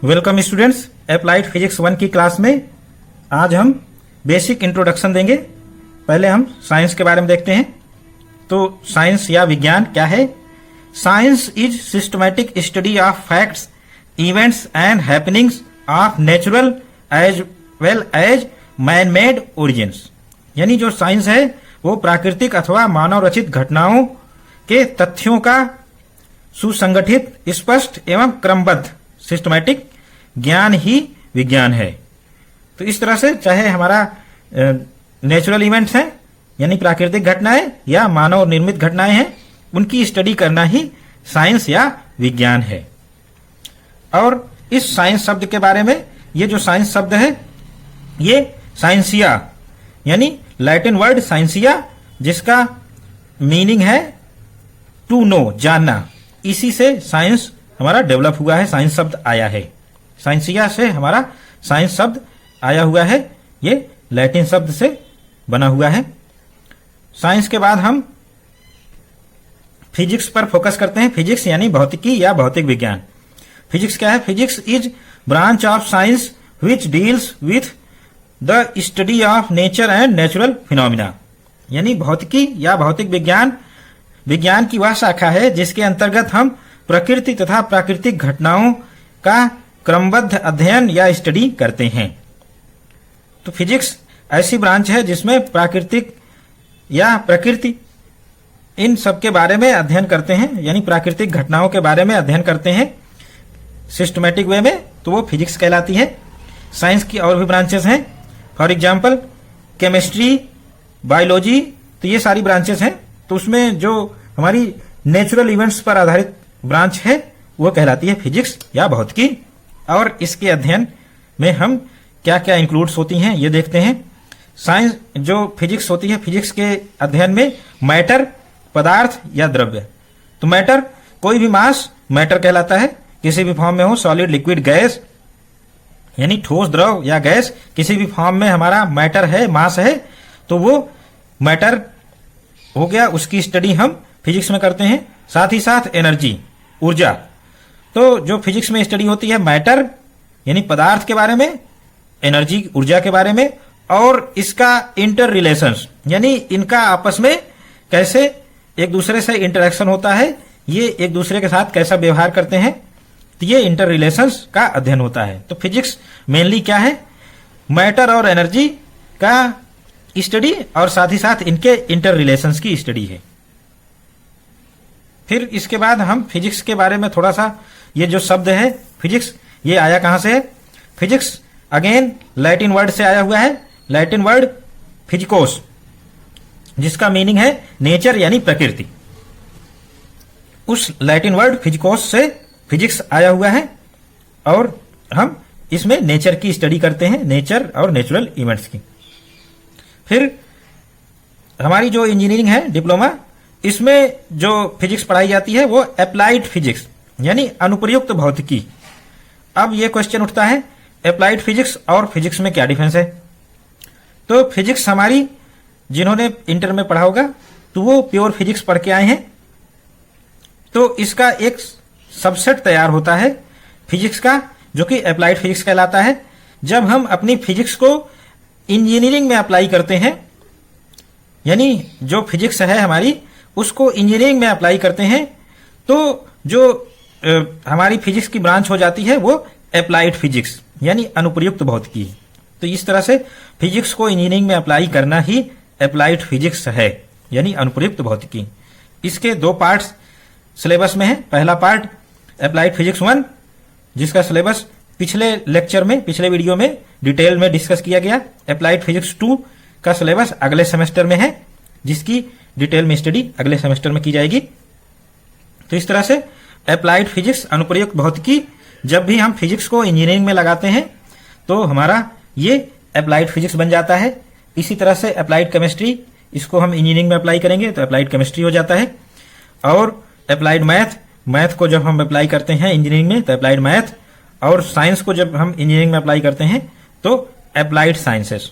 Welcome students, applied physics 1 की class में आज हम बेसिक इंट्रोडक्शन देंगे। पहले हम साइंस के बारे में देखते हैं। तो साइंस या विज्ञान क्या है? Science is systematic study of facts, events and happenings of natural as well as man made origins. यानी जो साइंस है वो प्राकृतिक अथवा मानव रचित घटनाओं के तथ्यों का सुसंगठित, स्पष्ट एवं क्रमबद्ध सिस्टमैटिक ज्ञान ही विज्ञान है। तो इस तरह से चाहे हमारा नेचुरल इवेंट्स हैं यानी प्राकृतिक घटनाएं या मानव निर्मित घटनाएं हैं, उनकी स्टडी करना ही साइंस या विज्ञान है। और इस साइंस शब्द के बारे में, ये जो साइंस शब्द है ये साइंसिया यानी लैटिन वर्ड साइंसिया, जिसका मीनिंग है टू नो, जानना। इसी से साइंस हमारा डेवलप हुआ है, साइंस शब्द आया है। साइंसिया से हमारा साइंस शब्द आया हुआ है, ये लैटिन शब्द से बना हुआ है। साइंस के बाद हम फिजिक्स पर फोकस करते हैं। फिजिक्स यानी भौतिकी या भौतिक विज्ञान। फिजिक्स क्या है? Physics is branch of science which deals with the study of nature and natural phenomena. यानी भौतिकी या भौतिक विज्ञान विज्ञान की वह शाखा है जिसके अंतर्गत हम प्रकृति तथा प्राकृतिक घटनाओं का क्रमबद्ध अध्ययन या स्टडी करते हैं। तो फिजिक्स ऐसी ब्रांच है जिसमें प्राकृतिक या प्रकृति इन सब के बारे में अध्ययन करते हैं, यानी प्राकृतिक घटनाओं के बारे में अध्ययन करते हैं सिस्टमैटिक वे में, तो वो फिजिक्स कहलाती है। साइंस की और भी ब्रांचेस हैं, फॉर एग्जाम्पल केमिस्ट्री, बायोलॉजी, तो ये सारी ब्रांचेस हैं। तो उसमें जो हमारी नेचुरल इवेंट्स पर आधारित ब्रांच है वो कहलाती है फिजिक्स या भौतिकी। और इसके अध्ययन में हम क्या क्या इंक्लूड्स होती हैं ये देखते हैं। साइंस जो फिजिक्स होती है, फिजिक्स के अध्ययन में मैटर, पदार्थ या द्रव्य। तो मैटर कोई भी मास मैटर कहलाता है, किसी भी फॉर्म में हो, सॉलिड, लिक्विड, गैस, यानी ठोस, द्रव या गैस, किसी भी फॉर्म में हमारा मैटर है, मास है, तो वो मैटर हो गया। उसकी स्टडी हम फिजिक्स में करते हैं। साथ ही साथ एनर्जी, ऊर्जा। तो जो फिजिक्स में स्टडी होती है मैटर यानी पदार्थ के बारे में, एनर्जी ऊर्जा के बारे में, और इसका इंटर रिलेशंस यानी इनका आपस में कैसे एक दूसरे से इंटरेक्शन होता है, ये एक दूसरे के साथ कैसा व्यवहार करते हैं, तो ये इंटर रिलेशंस का अध्ययन होता है। तो फिजिक्स मेनली क्या है? मैटर और एनर्जी का स्टडी और साथ ही साथ इनके इंटर रिलेशंस की स्टडी है। फिर इसके बाद हम फिजिक्स के बारे में थोड़ा सा, ये जो शब्द है फिजिक्स, ये आया कहां से है? फिजिक्स अगेन लैटिन वर्ड से आया हुआ है, लैटिन वर्ड फिजिकोस, जिसका मीनिंग है नेचर यानी प्रकृति। उस लैटिन वर्ड फिजिकोस से फिजिक्स आया हुआ है और हम इसमें नेचर की स्टडी करते हैं, नेचर और नेचुरल इवेंट्स की। फिर हमारी जो इंजीनियरिंग है, डिप्लोमा, इसमें जो फिजिक्स पढ़ाई जाती है वो अप्लाइड फिजिक्स यानी अनुप्रयुक्त भौतिकी। अब ये क्वेश्चन उठता है अप्लाइड फिजिक्स और फिजिक्स में क्या डिफरेंस है? तो फिजिक्स हमारी, जिन्होंने इंटर में पढ़ा होगा तो वो प्योर फिजिक्स पढ़ के आए हैं, तो इसका एक सबसेट तैयार होता है फिजिक्स का जो कि अप्लाइड फिजिक्स कहलाता है। जब हम अपनी फिजिक्स को इंजीनियरिंग में अप्लाई करते हैं, यानी जो फिजिक्स है हमारी उसको इंजीनियरिंग में अप्लाई करते हैं, तो जो हमारी फिजिक्स की ब्रांच हो जाती है वो अप्लाइड फिजिक्स यानी अनुप्रयुक्त भौतिकी। तो इस तरह से फिजिक्स को इंजीनियरिंग में अप्लाई करना ही अप्लाइड फिजिक्स है यानी अनुप्रयुक्त भौतिकी। इसके दो पार्ट्स सिलेबस में है। पहला पार्ट अप्लाइड फिजिक्स 1, जिसका सिलेबस पिछले लेक्चर में, पिछले वीडियो में डिटेल में डिस्कस किया गया। अप्लाइड फिजिक्स 2 का सिलेबस अगले सेमेस्टर में है, जिसकी डिटेल में स्टडी अगले सेमेस्टर में की जाएगी। तो इस तरह से अप्लाइड फिजिक्स, अनुप्रयुक्त भौतिकी, जब भी हम फिजिक्स को इंजीनियरिंग में लगाते हैं तो हमारा ये अप्लाइड फिजिक्स बन जाता है। इसी तरह से अप्लाइड केमिस्ट्री, इसको हम इंजीनियरिंग में अप्लाई करेंगे तो अप्लाइड केमिस्ट्री हो जाता है। और अप्लाइड मैथ, मैथ को जब हम अप्लाई करते हैं इंजीनियरिंग में तो अप्लाइड मैथ, और साइंस को जब हम इंजीनियरिंग में अप्लाई करते हैं तो अप्लाइड साइंसेस।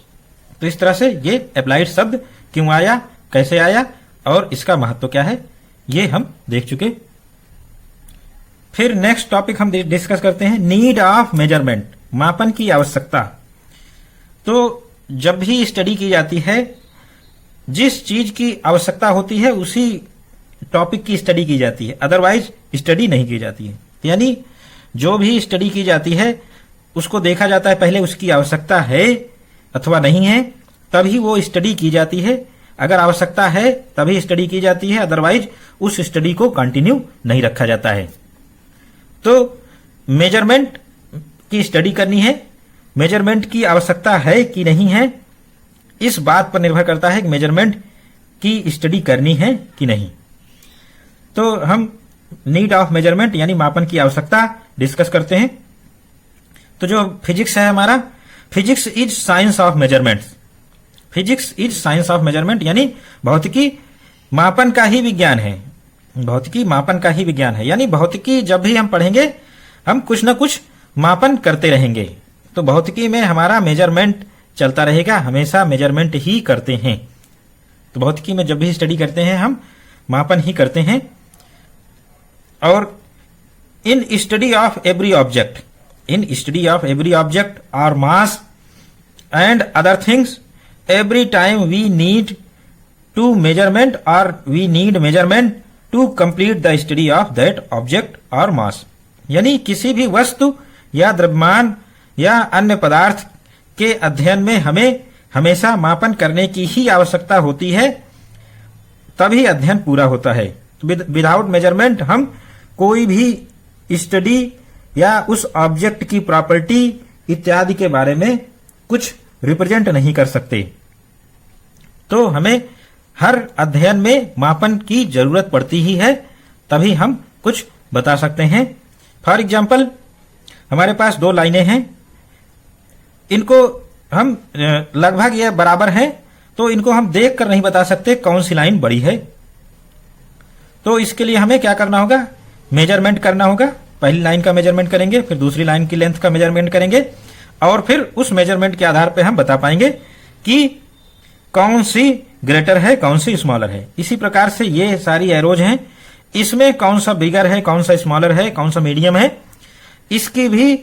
तो इस तरह से ये अप्लाइड शब्द क्यों आया, कैसे आया और इसका महत्व क्या है, ये हम देख चुके। फिर नेक्स्ट टॉपिक हम डिस्कस करते हैं नीड ऑफ मेजरमेंट, मापन की आवश्यकता। तो जब भी स्टडी की जाती है, जिस चीज की आवश्यकता होती है उसी टॉपिक की स्टडी की जाती है, अदरवाइज स्टडी नहीं की जाती है। यानी जो भी स्टडी की जाती है उसको देखा जाता है पहले उसकी आवश्यकता है अथवा नहीं है, तभी वो स्टडी की जाती है। अगर आवश्यकता है तभी स्टडी की जाती है, अदरवाइज उस स्टडी को कंटिन्यू नहीं रखा जाता है। तो मेजरमेंट की स्टडी करनी है, मेजरमेंट की आवश्यकता है कि नहीं है, इस बात पर निर्भर करता है कि मेजरमेंट की स्टडी करनी है कि नहीं। तो हम नीड ऑफ मेजरमेंट यानी मापन की आवश्यकता डिस्कस करते हैं। तो जो फिजिक्स है हमारा, physics is science of measurement. Physics is science of measurement यानी भौतिकी मापन का ही विज्ञान है। भौतिकी मापन का ही विज्ञान है, यानी भौतिकी जब भी हम पढ़ेंगे हम कुछ ना कुछ मापन करते रहेंगे। तो भौतिकी में हमारा मेजरमेंट चलता रहेगा, हमेशा मेजरमेंट ही करते हैं। तो भौतिकी में जब भी स्टडी करते हैं हम मापन ही करते हैं। और in study of every object, in study of every object और mass and other things, every time we need to measurement और we need measurement to complete the study of that object और मास। यानी किसी भी वस्तु या द्रव्यमान या अन्य पदार्थ के अध्ययन में हमें हमेशा मापन करने की ही आवश्यकता होती है, तभी अध्ययन पूरा होता है। विदाउट मेजरमेंट हम कोई भी स्टडी या उस ऑब्जेक्ट की प्रॉपर्टी इत्यादि के बारे में कुछ रिप्रेजेंट नहीं कर सकते। तो हमें हर अध्ययन में मापन की जरूरत पड़ती ही है, तभी हम कुछ बता सकते हैं। फॉर एग्जाम्पल, हमारे पास दो लाइनें हैं, इनको हम लगभग ये बराबर हैं, तो इनको हम देख कर नहीं बता सकते कौन सी लाइन बड़ी है। तो इसके लिए हमें क्या करना होगा, मेजरमेंट करना होगा। पहली लाइन का मेजरमेंट करेंगे, फिर दूसरी लाइन की लेंथ का मेजरमेंट करेंगे, और फिर उस मेजरमेंट के आधार पर हम बता पाएंगे कि कौन सी ग्रेटर है, कौन सी स्मॉलर है। इसी प्रकार से ये सारी एरोज हैं, इसमें कौन सा बिगर है, कौन सा स्मॉलर है, कौन सा मीडियम है, इसकी भी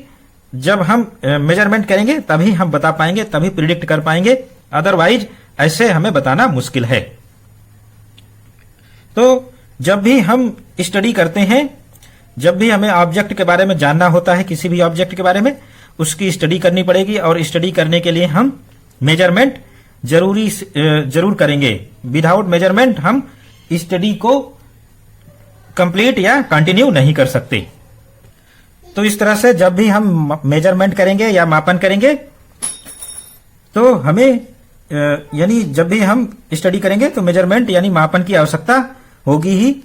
जब हम मेजरमेंट करेंगे तभी हम बता पाएंगे, तभी प्रिडिक्ट कर पाएंगे, अदरवाइज ऐसे हमें बताना मुश्किल है। तो जब भी हम स्टडी करते हैं, जब भी हमें ऑब्जेक्ट के बारे में जानना होता है, किसी भी ऑब्जेक्ट के बारे में, उसकी स्टडी करनी पड़ेगी, और स्टडी करने के लिए हम मेजरमेंट जरूर करेंगे। विदाउट मेजरमेंट हम स्टडी को कंप्लीट या कंटिन्यू नहीं कर सकते। तो इस तरह से जब भी हम मेजरमेंट करेंगे या मापन करेंगे, तो हमें यानी जब भी हम स्टडी करेंगे तो मेजरमेंट यानी मापन की आवश्यकता होगी ही।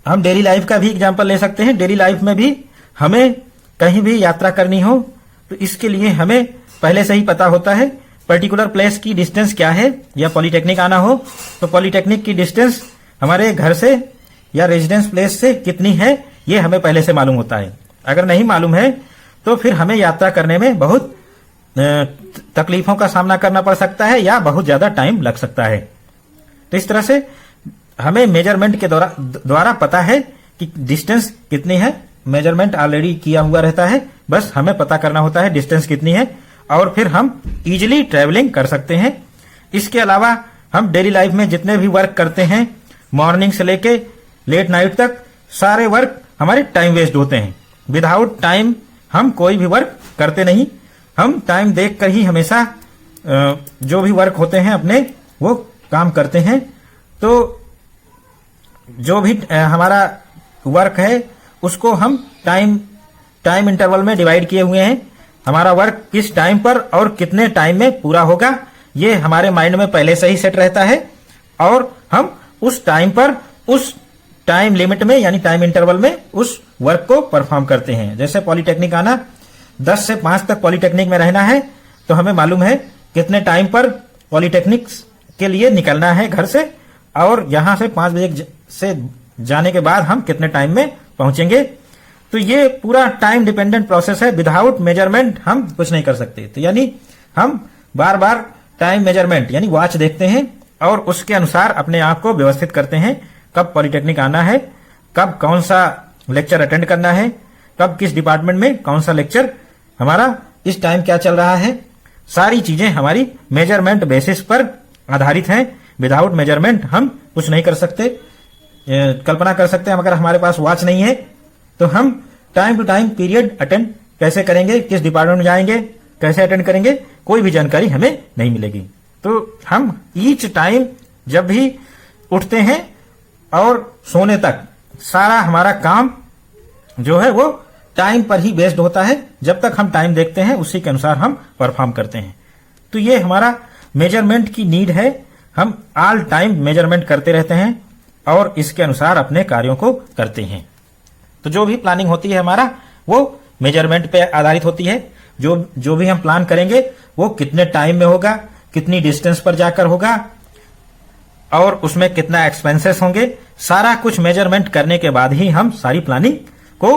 हम डेली लाइफ का भी एग्जांपल ले सकते हैं। डेली लाइफ में भी हमें कहीं भी यात्रा करनी हो तो इसके लिए हमें पहले से ही पता होता है पर्टिकुलर प्लेस की डिस्टेंस क्या है, या पॉलिटेक्निक आना हो तो पॉलिटेक्निक की डिस्टेंस हमारे घर से या रेजिडेंस प्लेस से कितनी है, ये हमें पहले से मालूम होता है। अगर नहीं मालूम है तो फिर हमें यात्रा करने में बहुत तकलीफों का सामना करना पड़ सकता है या बहुत ज्यादा टाइम लग सकता है। तो इस तरह से हमें मेजरमेंट के द्वारा पता है कि डिस्टेंस कितनी है। मेजरमेंट ऑलरेडी किया हुआ रहता है, बस हमें पता करना होता है डिस्टेंस कितनी है, और फिर हम इजिली ट्रेवलिंग कर सकते हैं। इसके अलावा हम डेली लाइफ में जितने भी वर्क करते हैं, मॉर्निंग से लेके लेट नाइट तक, सारे वर्क हमारे टाइम वेस्ट होते हैं। विदाउट टाइम हम कोई भी वर्क करते नहीं। हम टाइम देखकर ही हमेशा जो भी वर्क होते हैं अपने वो काम करते हैं। तो जो भी हमारा वर्क है उसको हम टाइम इंटरवल में डिवाइड किए हुए हैं। हमारा वर्क किस टाइम पर और कितने टाइम में पूरा होगा, ये हमारे माइंड में पहले से ही सेट रहता है, और हम उस टाइम पर उस टाइम लिमिट में यानी टाइम इंटरवल में उस वर्क को परफॉर्म करते हैं। जैसे पॉलिटेक्निक आना, 10 से 5 तक पॉलिटेक्निक में रहना है, तो हमें मालूम है कितने टाइम पर पॉलिटेक्निक के लिए निकलना है घर से, और यहां से 5 बजे से जाने के बाद हम कितने टाइम में पहुंचेंगे। तो ये पूरा टाइम डिपेंडेंट प्रोसेस है। विदाउट मेजरमेंट हम कुछ नहीं कर सकते। तो यानी हम बार बार टाइम मेजरमेंट यानी वॉच देखते हैं और उसके अनुसार अपने आप को व्यवस्थित करते हैं, कब पॉलिटेक्निक आना है, कब कौन सा लेक्चर अटेंड करना है, कब किस डिपार्टमेंट में कौन सा लेक्चर, हमारा इस टाइम क्या चल रहा है, सारी चीजें हमारी मेजरमेंट बेसिस पर आधारित हैं। विदाउट मेजरमेंट हम कुछ नहीं कर सकते। कल्पना कर सकते हैं अगर हमारे पास वॉच नहीं है तो हम time to time period attend कैसे करेंगे, किस डिपार्टमेंट में जाएंगे, कैसे अटेंड करेंगे, कोई भी जानकारी हमें नहीं मिलेगी। तो हम ईच टाइम जब भी उठते हैं और सोने तक सारा हमारा काम जो है वो टाइम पर ही बेस्ड होता है। जब तक हम टाइम देखते हैं उसी के अनुसार हम परफॉर्म करते हैं। तो ये हमारा मेजरमेंट की नीड है। हम ऑल टाइम मेजरमेंट करते रहते हैं और इसके अनुसार अपने कार्यों को करते हैं। तो जो भी प्लानिंग होती है हमारा वो मेजरमेंट पे आधारित होती है। जो भी हम प्लान करेंगे वो कितने टाइम में होगा, कितनी डिस्टेंस पर जाकर होगा और उसमें कितना एक्सपेंसेस होंगे, सारा कुछ मेजरमेंट करने के बाद ही हम सारी प्लानिंग को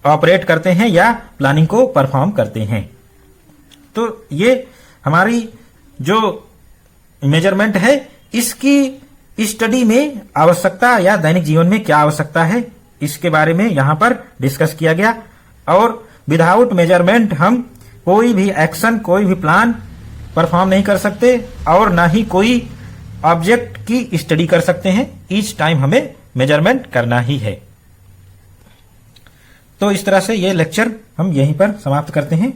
ऑपरेट करते हैं या प्लानिंग को परफॉर्म करते हैं। तो ये हमारी जो मेजरमेंट है इसकी स्टडी में आवश्यकता या दैनिक जीवन में क्या आवश्यकता है इसके बारे में यहां पर डिस्कस किया गया। और विदाउट मेजरमेंट हम कोई भी एक्शन, कोई भी प्लान परफॉर्म नहीं कर सकते और ना ही कोई ऑब्जेक्ट की स्टडी कर सकते हैं। ईच टाइम हमें मेजरमेंट करना ही है। तो इस तरह से ये लेक्चर हम यहीं पर समाप्त करते हैं।